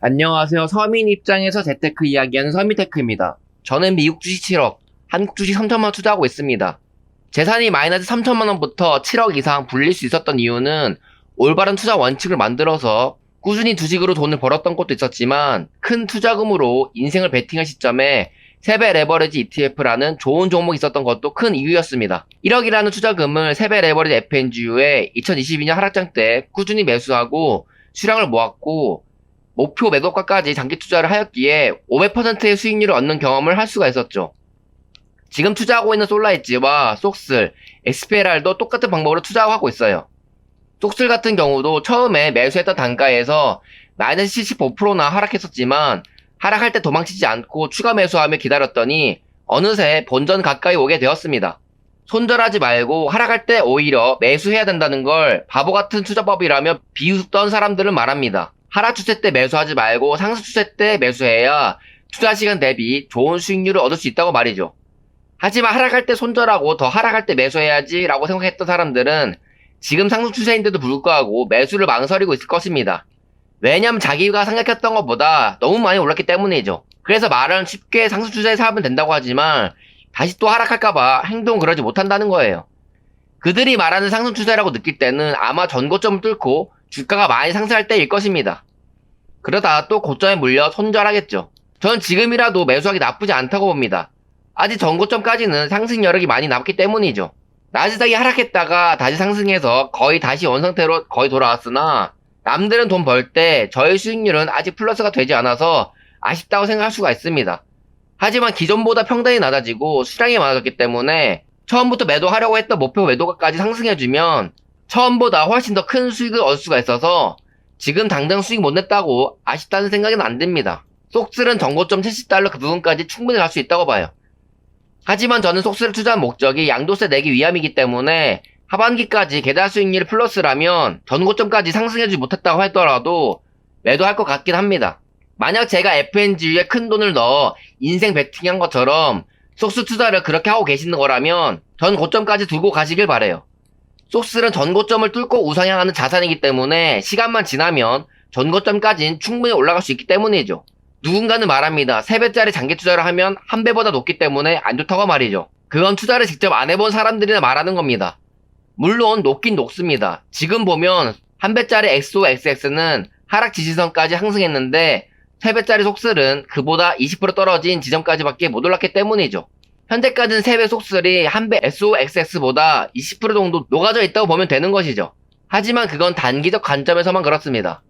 안녕하세요. 서민 입장에서 재테크 이야기하는 서민테크입니다. 저는 미국 주식 7억, 한국 주식 3천만 투자하고 있습니다. 재산이 마이너스 3천만 원부터 7억 이상 불릴 수 있었던 이유는 올바른 투자 원칙을 만들어서 꾸준히 주식으로 돈을 벌었던 것도 있었지만 큰 투자금으로 인생을 베팅할 시점에 세배 레버리지 ETF라는 좋은 종목이 있었던 것도 큰 이유였습니다. 1억이라는 투자금을 세배 레버리지 FNGU에 2022년 하락장 때 꾸준히 매수하고 수량을 모았고 목표 매도가까지 장기 투자를 하였기에 500%의 수익률을 얻는 경험을 할 수가 있었죠. 지금 투자하고 있는 솔라엣지와 속슬, XPLR도 똑같은 방법으로 투자하고 있어요. 속슬 같은 경우도 처음에 매수했던 단가에서 마이너스 75%나 하락했었지만 하락할 때 도망치지 않고 추가 매수하며 기다렸더니 어느새 본전 가까이 오게 되었습니다. 손절하지 말고 하락할 때 오히려 매수해야 된다는 걸 바보 같은 투자법이라며 비웃던 사람들은 말합니다. 하락 추세 때 매수하지 말고 상승 추세 때 매수해야 투자 시간 대비 좋은 수익률을 얻을 수 있다고 말이죠. 하지만 하락할 때 손절하고 더 하락할 때 매수해야지 라고 생각했던 사람들은 지금 상승 추세인데도 불구하고 매수를 망설이고 있을 것입니다. 왜냐면 자기가 생각했던 것보다 너무 많이 올랐기 때문이죠. 그래서 말은 쉽게 상승 추세에 사면 된다고 하지만 다시 또 하락할까봐 행동은 그러지 못한다는 거예요. 그들이 말하는 상승 추세라고 느낄 때는 아마 전고점을 뚫고 주가가 많이 상승할 때일 것입니다. 그러다 또 고점에 물려 손절하겠죠. 전 지금이라도 매수하기 나쁘지 않다고 봅니다. 아직 전고점까지는 상승 여력이 많이 남기 때문이죠. 나스닥이 하락했다가 다시 상승해서 거의 다시 원상태로 거의 돌아왔으나 남들은 돈 벌 때 저의 수익률은 아직 플러스가 되지 않아서 아쉽다고 생각할 수가 있습니다. 하지만 기존보다 평단이 낮아지고 수량이 많아졌기 때문에 처음부터 매도하려고 했던 목표 매도가까지 상승해주면 처음보다 훨씬 더 큰 수익을 얻을 수가 있어서 지금 당장 수익 못 냈다고 아쉽다는 생각은 안 듭니다. 속슬은 전고점 70달러 그 부분까지 충분히 갈 수 있다고 봐요. 하지만 저는 속슬을 투자한 목적이 양도세 내기 위함이기 때문에 하반기까지 계좌 수익률 플러스라면 전고점까지 상승해주지 못했다고 하더라도 매도할 것 같긴 합니다. 만약 제가 FNGU에 큰 돈을 넣어 인생 베팅한 것처럼 속슬 투자를 그렇게 하고 계시는 거라면 전고점까지 두고 가시길 바래요. 속슬은 전고점을 뚫고 우상향하는 자산이기 때문에 시간만 지나면 전고점까지는 충분히 올라갈 수 있기 때문이죠. 누군가는 말합니다. 3배짜리 장기 투자를 하면 1배보다 높기 때문에 안 좋다고 말이죠. 그건 투자를 직접 안 해본 사람들이나 말하는 겁니다. 물론 높긴 높습니다. 지금 보면 1배짜리 XOXX는 하락 지지선까지 상승했는데 3배짜리 속슬은 그보다 20% 떨어진 지점까지밖에 못 올랐기 때문이죠. 현재까지는 3배 속슬이 1배 SOXX보다 20% 정도 녹아져 있다고 보면 되는 것이죠. 하지만 그건 단기적 관점에서만 그렇습니다.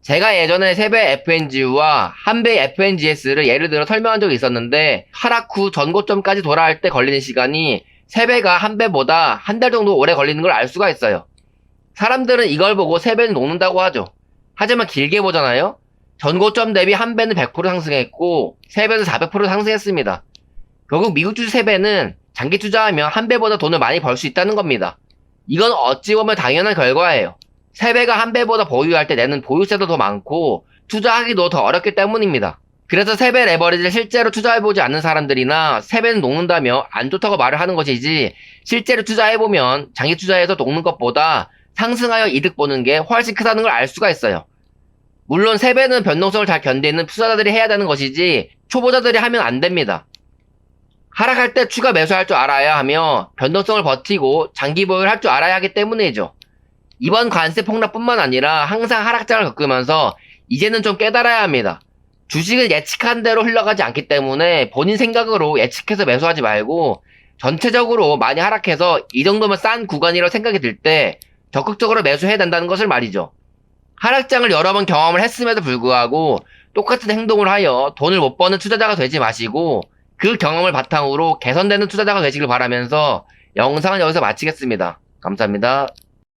제가 예전에 3배 FNGU와 1배 FNGS를 예를 들어 설명한 적이 있었는데 하락 후 전고점까지 돌아갈 때 걸리는 시간이 3배가 1배보다 한 달 정도 오래 걸리는 걸 알 수가 있어요. 사람들은 이걸 보고 3배는 녹는다고 하죠. 하지만 길게 보잖아요. 전고점 대비 1배는 100% 상승했고 3배는 400% 상승했습니다. 결국 미국 주식 3배는 장기 투자하면 1배보다 돈을 많이 벌 수 있다는 겁니다. 이건 어찌 보면 당연한 결과예요. 3배가 1배보다 보유할 때 내는 보유세도 더 많고 투자하기도 더 어렵기 때문입니다. 그래서 3배 레버리지를 실제로 투자해보지 않는 사람들이나 3배는 녹는다며 안 좋다고 말을 하는 것이지 실제로 투자해보면 장기 투자해서 녹는 것보다 상승하여 이득 보는 게 훨씬 크다는 걸 알 수가 있어요. 물론 3배는 변동성을 잘 견디는 투자자들이 해야 되는 것이지 초보자들이 하면 안 됩니다. 하락할 때 추가 매수할 줄 알아야 하며 변동성을 버티고 장기 보유를 할 줄 알아야 하기 때문이죠. 이번 관세 폭락뿐만 아니라 항상 하락장을 겪으면서 이제는 좀 깨달아야 합니다. 주식은 예측한 대로 흘러가지 않기 때문에 본인 생각으로 예측해서 매수하지 말고 전체적으로 많이 하락해서 이 정도면 싼 구간이라고 생각이 들 때 적극적으로 매수해야 된다는 것을 말이죠. 하락장을 여러 번 경험을 했음에도 불구하고 똑같은 행동을 하여 돈을 못 버는 투자자가 되지 마시고 그 경험을 바탕으로 개선되는 투자자가 되시길 바라면서 영상은 여기서 마치겠습니다. 감사합니다.